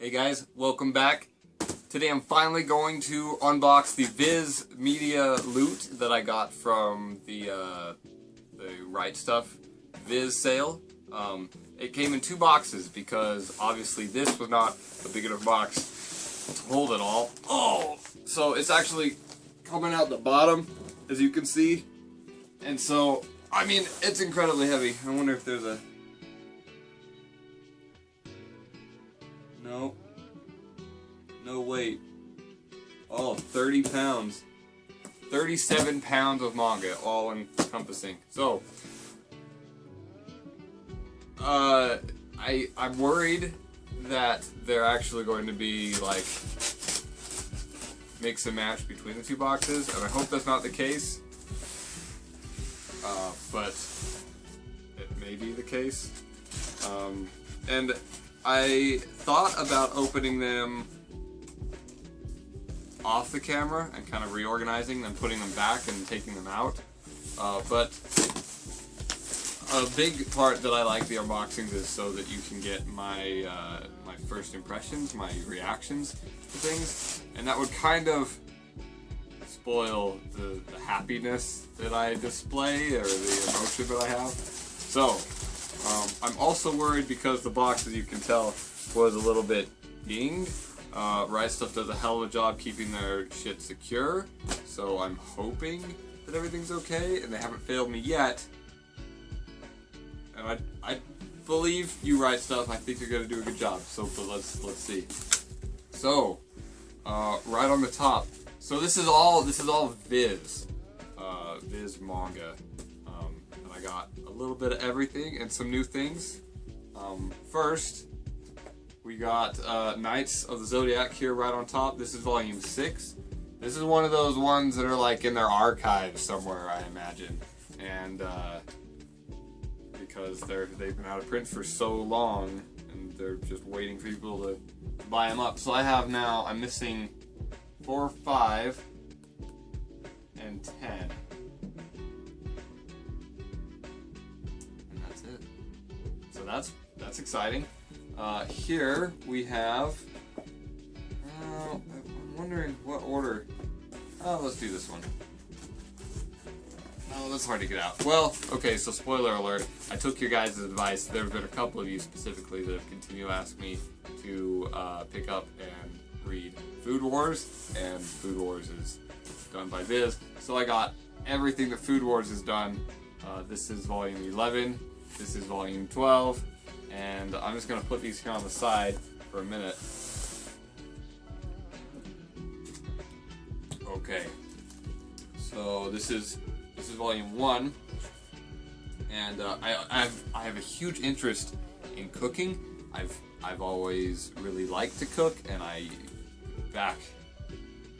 Hey guys, welcome back. Today I'm finally going to unbox the VIZ media loot that I got from the Right Stuf VIZ sale. It came in 2 boxes because obviously this was not a big enough box to hold it all. Oh! So it's actually coming out the bottom, as you can see. And so, I mean, it's incredibly heavy. I wonder if there's a... No weight. Oh, 30 pounds. 37 pounds of manga, all encompassing. So, I'm worried that they're actually going to be, like, mix and match between the 2 boxes, and I hope that's not the case. But it may be the case. And I thought about opening them off the camera and kind of reorganizing them, putting them back and taking them out. But a big part that I like the unboxings is so that you can get my my first impressions, my reactions to things, and that would kind of spoil the happiness that I display or the emotion that I have. So I'm also worried because the box, as you can tell, was a little bit dinged. Right Stuf does a hell of a job keeping their shit secure, so I'm hoping that everything's okay, and they haven't failed me yet. And I believe you, Right Stuf. I think you're gonna do a good job. So, but let's see. So, right on the top. So this is all VIZ, VIZ manga, and I got a little bit of everything and some new things. First, we got Knights of the Zodiac here right on top. This is volume 6. This is one of those ones that are like in their archives somewhere, I imagine. And because they've been out of print for so long, and they're just waiting for people to buy them up. So I have now, I'm missing 4, 5, and 10. And that's it. So that's exciting. Here we have, I'm wondering what order. Oh, let's do this one. No, that's hard to get out. Well, okay, so spoiler alert, I took your guys' advice. There have been a couple of you specifically that have continued to ask me to pick up and read Food Wars, and Food Wars is done by VIZ. So I got everything that Food Wars has done. This is volume 11, this is volume 12, and I'm just going to put these here on the side for a minute. Okay, so this is volume 1, and I have a huge interest in cooking. I've always really liked to cook, and back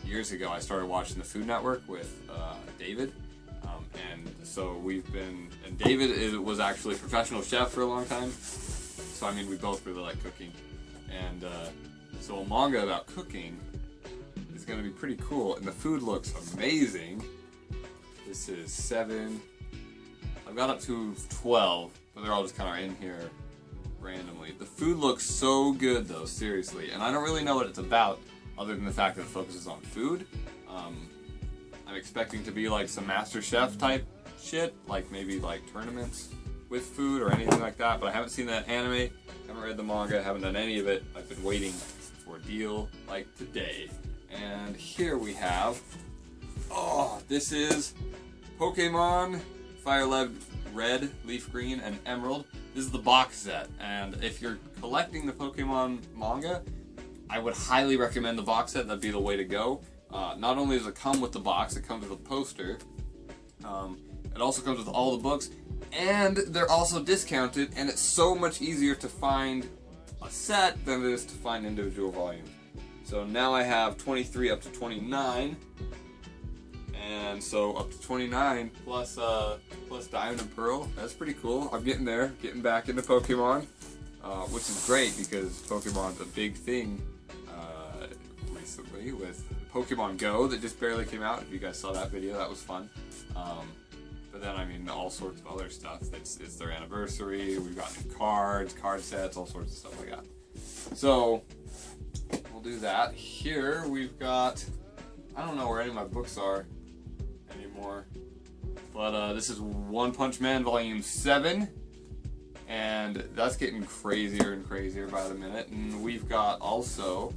years ago I started watching the Food Network with David, and so and David was actually a professional chef for a long time. So I mean, we both really like cooking, and so a manga about cooking is going to be pretty cool, and the food looks amazing. This is 7. I've got up to 12, but they're all just kind of in here randomly. The food looks so good though, seriously, and I don't really know what it's about other than the fact that it focuses on food. I'm expecting to be like some MasterChef type shit, like maybe like tournaments with food or anything like that, but I haven't seen that anime, haven't read the manga, haven't done any of it. I've been waiting for a deal like today. And here we have, oh, this is Pokemon Fire Red, Leaf Green, and Emerald. This is the box set, and if you're collecting the Pokemon manga, I would highly recommend the box set. That'd be the way to go. Not only does it come with the box, it comes with a poster. It also comes with all the books, and they're also discounted, and it's so much easier to find a set than it is to find individual volumes. So now I have 23 up to 29, and so up to 29 plus Diamond and Pearl. That's pretty cool. I'm getting there, getting back into Pokemon, which is great because Pokemon's a big thing recently with Pokemon Go that just barely came out. If you guys saw that video, that was fun. But then, I mean, all sorts of other stuff. It's their anniversary. We've got new cards, card sets, all sorts of stuff like that. So, do that. Here we've got, I don't know where any of my books are anymore, but this is One Punch Man Volume 7, and that's getting crazier and crazier by the minute. And we've got also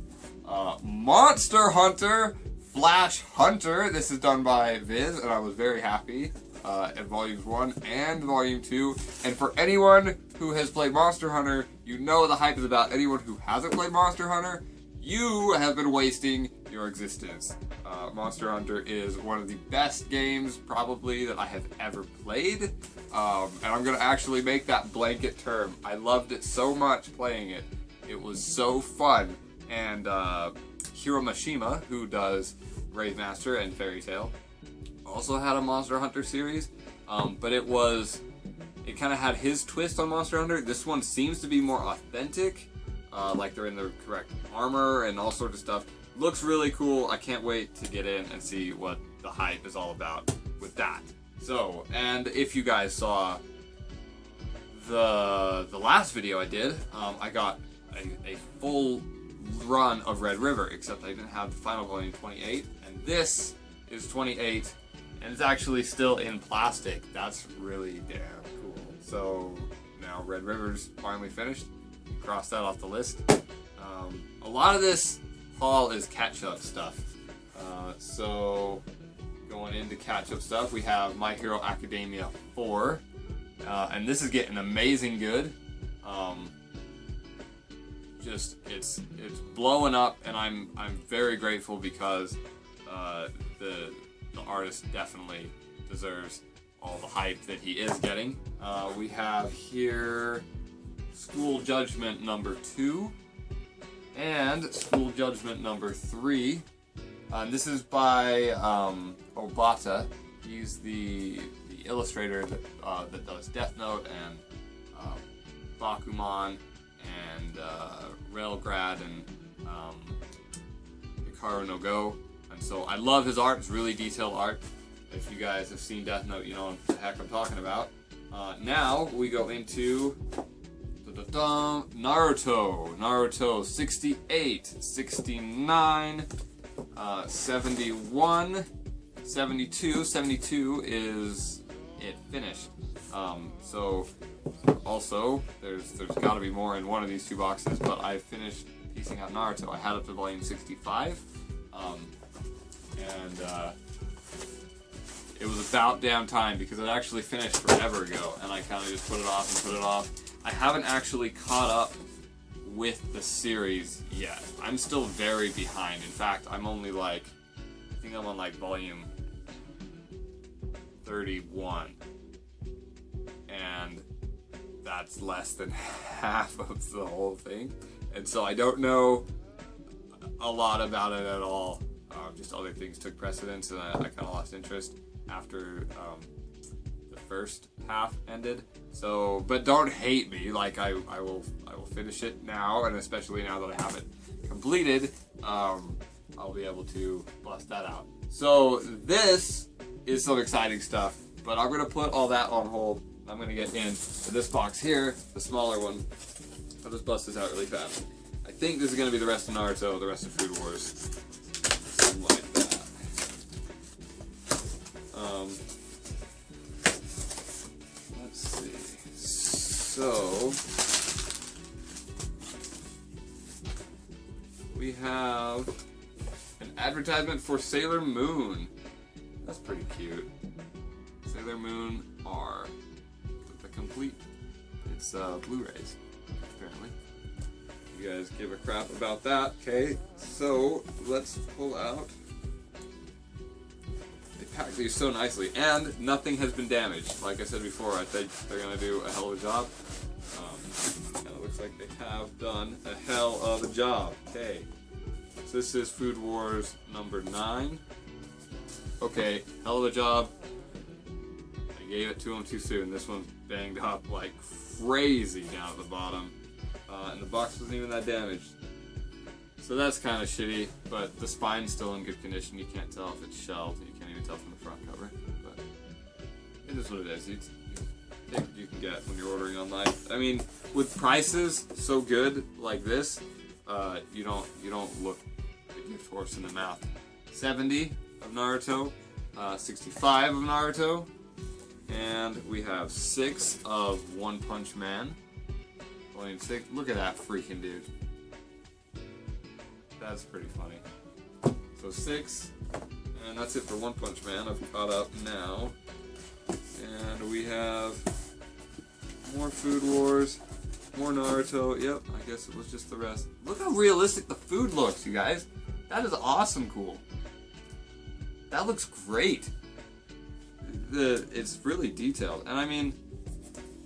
Monster Hunter Flash Hunter. This is done by VIZ, and I was very happy at Volumes 1 and Volume 2. And for anyone who has played Monster Hunter, you know the hype is about. Anyone who hasn't played Monster Hunter, you have been wasting your existence. Monster Hunter is one of the best games, probably, that I have ever played. And I'm going to actually make that blanket term. I loved it so much playing it. It was so fun. And Hiro Mashima, who does Grave Master and Fairy Tail, also had a Monster Hunter series. But it kind of had his twist on Monster Hunter. This one seems to be more authentic. Like they're in the correct armor and all sorts of stuff. Looks really cool. I can't wait to get in and see what the hype is all about with that. So, and if you guys saw the last video I did, I got a full run of Red River, except I didn't have the final volume 28, and this is 28, and it's actually still in plastic. That's really damn cool. So now Red River's finally finished. Cross that off the list. A lot of this haul is catch-up stuff. So going into catch-up stuff, we have My Hero Academia 4, and this is getting amazing good. Just it's blowing up, and I'm very grateful because the artist definitely deserves all the hype that he is getting. We have here School Judgment number 2 and School Judgment number 3. This is by Obata. He's the illustrator that does Death Note and Bakuman and Railgrad and Hikaru no Go. And so I love his art. It's really detailed art. If you guys have seen Death Note, you know what the heck I'm talking about. Now we go into Naruto 68, 69, 71, 72. 72 is it finished. So also there's got to be more in one of these two boxes, but I finished piecing out Naruto. I had up to volume 65, and it was about damn time because it actually finished forever ago, and I kind of just put it off and put it off. I haven't actually caught up with the series yet. I'm still very behind. In fact, I'm only like, I think I'm on like volume 31. And that's less than half of the whole thing. And so I don't know a lot about it at all. Just other things took precedence, and I kind of lost interest after the first half ended. So, but don't hate me. Like I will finish it now, and especially now that I have it completed, I'll be able to bust that out. So this is some exciting stuff, but I'm gonna put all that on hold. I'm gonna get into this box here, the smaller one. I'll just bust this out really fast. I think this is gonna be the rest of Naruto, the rest of Food Wars, something like that. Let's see. So we have an advertisement for Sailor Moon. That's pretty cute. Sailor Moon R. The complete. It's Blu-rays, apparently. You guys give a crap about that. Okay, so let's pull out. They pack these so nicely, and nothing has been damaged. Like I said before, I think they're gonna do a hell of a job. And it looks like they have done a hell of a job. Okay, so this is Food Wars number 9. Okay, hell of a job. I gave it to him too soon. This one's banged up like crazy down at the bottom. And the box wasn't even that damaged. So that's kind of shitty, but the spine's still in good condition. You can't tell if it's shelved. You can't even tell from the front cover. But it is what it is. You take what you can get when you're ordering online. I mean, with prices so good like this, you don't look the gift horse in the mouth. 70 of Naruto, 65 of Naruto, and we have 6 of One Punch Man. Volume 6. Look at that freaking dude. That's pretty funny. So 6, and that's it for One Punch Man. I've caught up now. And we have more Food Wars, more Naruto. Yep, I guess it was just the rest. Look how realistic the food looks, you guys. That is awesome cool. That looks great. It's really detailed, and I mean,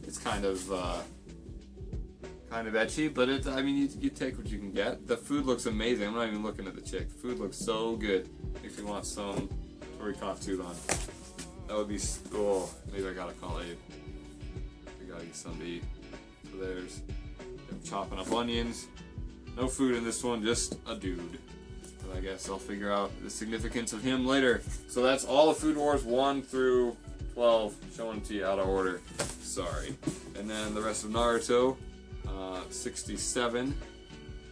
it's kind of etchy, but I mean, you take what you can get. The food looks amazing. I'm not even looking at the chick. The food looks so good. Makes me want some torikatsu on. That would be, oh, maybe I gotta call Abe. We gotta get something to eat. So there's them chopping up onions. No food in this one, just a dude. But I guess I'll figure out the significance of him later. So that's all of Food Wars 1 through 12, showing to you out of order. Sorry. And then the rest of Naruto, 67.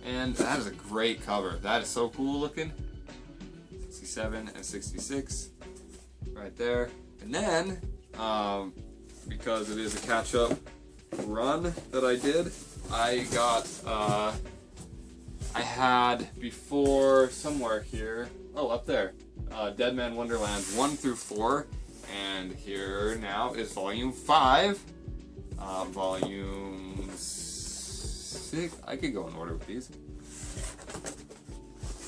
And that is a great cover. That is so cool looking. 67 and 66. Right there. And then, because it is a catch-up run that I did, I got, I had before, somewhere here, oh, up there, Dead Man Wonderland 1 through 4, and here now is Volume 5, Volume 6, I could go in order with these.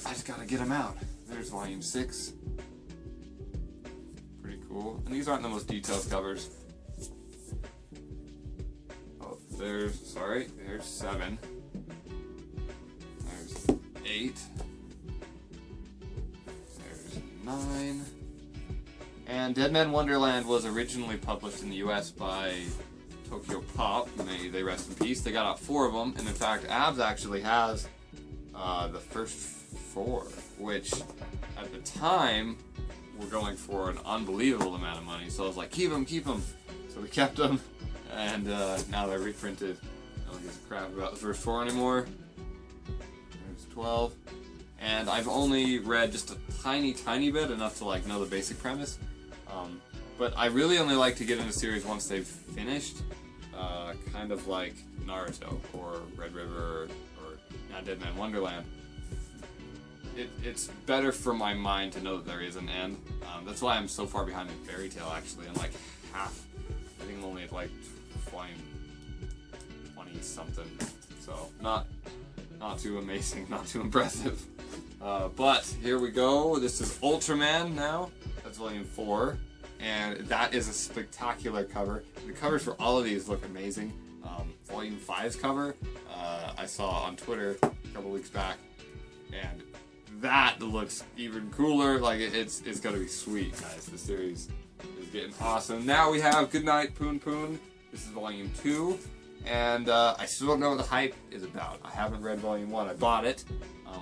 I just gotta get them out. There's Volume 6. Pretty cool. And these aren't the most detailed covers. Oh, there's 7. There's 8. There's 9. And Dead Man Wonderland was originally published in the US by Tokyo Pop. May they rest in peace. They got out 4 of them, and in fact, Abs actually has the first 4, which at the time were going for an unbelievable amount of money. So I was like, keep them. So we kept them, and now they're reprinted. I don't give a crap about the first 4 anymore. There's 12. And I've only read just a tiny bit, enough to like know the basic premise. But I really only like to get into series once they've finished, kind of like Naruto or Red River or now Dead Man Wonderland. It's better for my mind to know that there is an end. That's why I'm so far behind in Fairy Tail, actually. I'm like half. I think I'm only at like 20 something. So not too amazing, not too impressive. But here we go. This is Ultraman now. That's Volume 4. And that is a spectacular cover. The covers for all of these look amazing. Volume 5's cover, I saw on Twitter a couple weeks back. And that looks even cooler. Like, it's gonna be sweet, guys. The series is getting awesome. Now we have Goodnight Poon Poon. This is Volume 2. And I still don't know what the hype is about. I haven't read Volume 1. I bought it.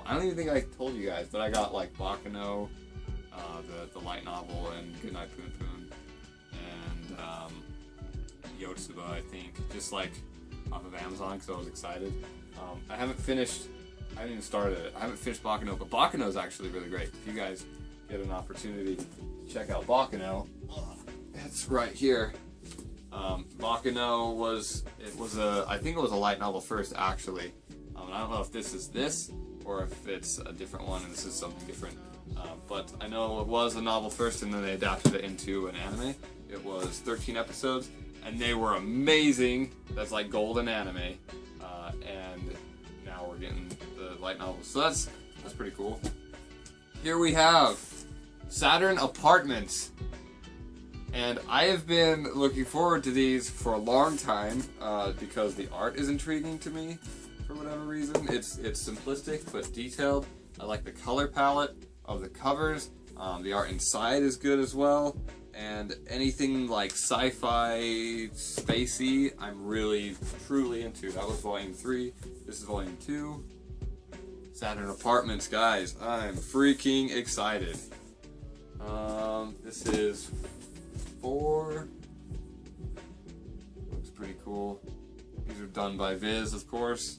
I don't even think I told you guys, but I got like Baccano, the light novel, and Goodnight Poon Poon, and Yotsuba, I think, just like off of Amazon because I was excited. I haven't even started it. I haven't finished Baccano, but Baccano is actually really great. If you guys get an opportunity to check out Baccano, it's right here. Baccano I think it was a light novel first, actually. I don't know if this is this or if it's a different one and this is something different. But I know it was a novel first and then they adapted it into an anime. It was 13 episodes and they were amazing. That's like golden anime. And now we're getting the light novels. So that's pretty cool. Here we have Saturn Apartments. And I have been looking forward to these for a long time because the art is intriguing to me for whatever reason. It's simplistic but detailed. I like the color palette of the covers. The art inside is good as well. And anything like sci-fi, spacey, I'm really, truly into. That was Volume 3. This is Volume 2. Saturn Apartments, guys. I'm freaking excited. This is 4. Looks pretty cool. These are done by VIZ, of course.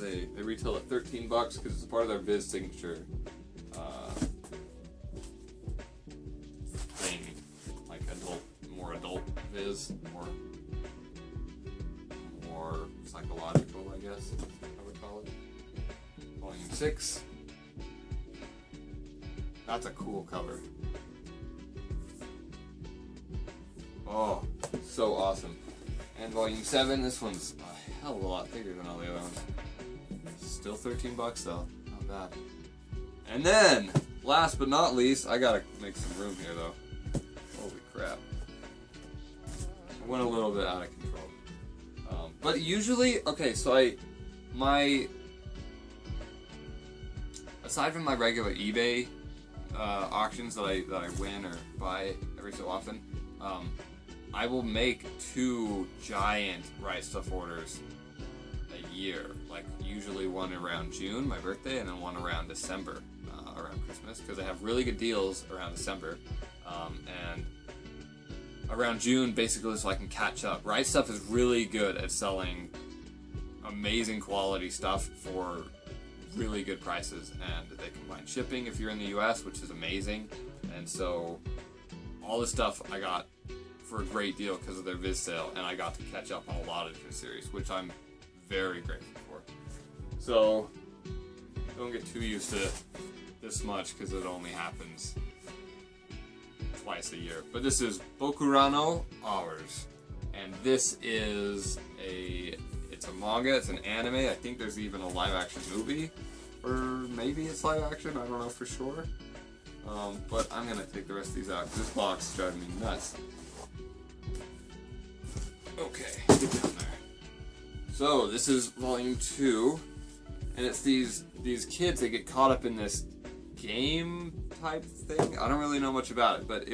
they retail at 13 bucks because it's part of their VIZ signature thing, like more adult VIZ, more psychological, I guess I would call it. Volume 6. That's a cool cover. Oh, so awesome. And volume 7, this one's a hell of a lot bigger than all the other ones. Still 13 bucks though, not bad. And then, last but not least, I gotta make some room here though. Holy crap. I went a little bit out of control. But usually, okay, so aside from my regular eBay auctions that I win or buy every so often, I will make 2 giant Right Stuf orders a year. Like usually one around June, my birthday, and then one around December, around Christmas, because I have really good deals around December, and around June basically so I can catch up. Right Stuf is really good at selling amazing quality stuff for really good prices, and they combine shipping if you're in the US, which is amazing. And so all the stuff I got for a great deal because of their VIZ sale, and I got to catch up on a lot of different series, which I'm very grateful for. So don't get too used to this much because it only happens twice a year. But this is Bokurano Hours, and this is it's a manga, it's an anime. I think there's even a live action movie, or maybe it's live action, I don't know for sure. But I'm gonna take the rest of these out because this box is driving me nuts. Okay, get down there. So this is volume 2, and it's these kids that get caught up in this game type thing. I don't really know much about it, but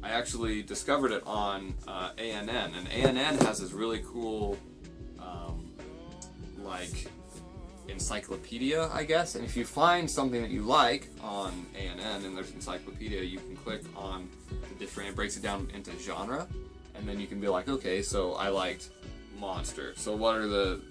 I actually discovered it on ANN, and ANN has this really cool like encyclopedia, I guess. And if you find something that you like on ANN and there's encyclopedia, you can click on the different, it breaks it down into genre, and then you can be like, okay, so I liked monster, so what are the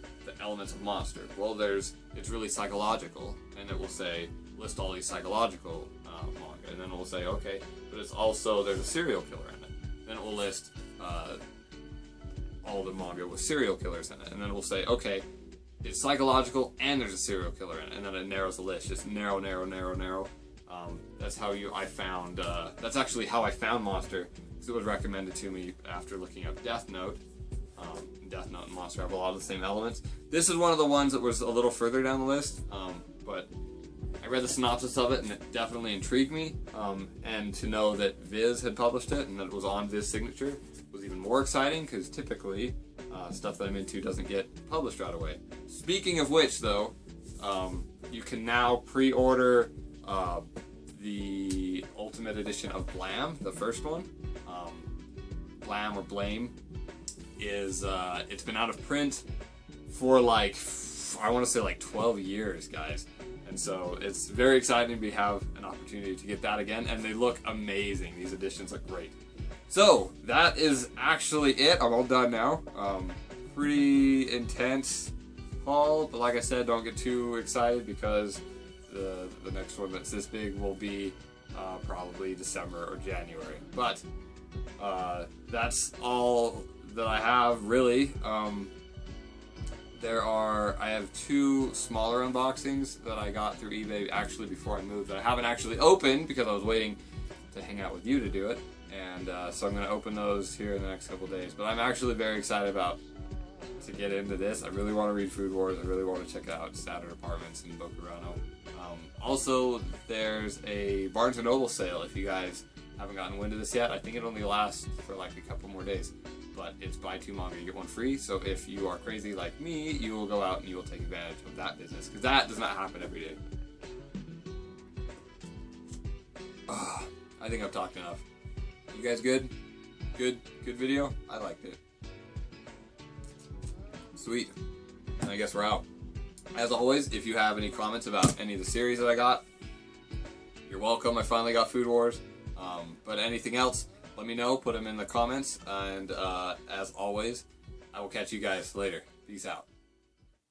elements of monster? Well, it's really psychological, and it will say list all these psychological manga, and then it will say, okay, but it's also, there's a serial killer in it. Then it will list all the manga with serial killers in it, and then it will say, okay, it's psychological and there's a serial killer in it, and then it narrows the list, just narrow. That's how that's actually how I found Monster, because it was recommended to me after looking up Death Note. Death Note and Monster have a lot of the same elements. This is one of the ones that was a little further down the list, but I read the synopsis of it and it definitely intrigued me, and to know that VIZ had published it and that it was on VIZ signature was even more exciting, because typically stuff that I'm into doesn't get published right away. Speaking of which, though, you can now pre-order the Ultimate Edition of Blam, the first one. Blam or Blame is it's been out of print for like, I want to say like 12 years, guys. And so it's very exciting to have an opportunity to get that again, and they look amazing. These editions look great. So that is actually it. I'm all done now. Pretty intense haul, but like I said, don't get too excited because the next one that's this big will be probably December or January. But that's all that I have, really. I have 2 smaller unboxings that I got through eBay actually before I moved that I haven't actually opened because I was waiting to hang out with you to do it. And so I'm going to open those here in the next couple days. But I'm actually very excited to get into this. I really want to read Food Wars. I really want to check out Standard Apartments in Bokurano. Also, there's a Barnes & Noble sale if you guys haven't gotten wind of this yet. I think it only lasts for like a couple more days. But it's buy 2 manga, you get 1 free. So if you are crazy like me, you will go out and you will take advantage of that business, because that does not happen every day. I think I've talked enough. You guys good? Good video? I liked it. Sweet. And I guess we're out. As always, if you have any comments about any of the series that I got, you're welcome. I finally got Food Wars. But anything else, let me know. Put them in the comments. And as always, I will catch you guys later. Peace out.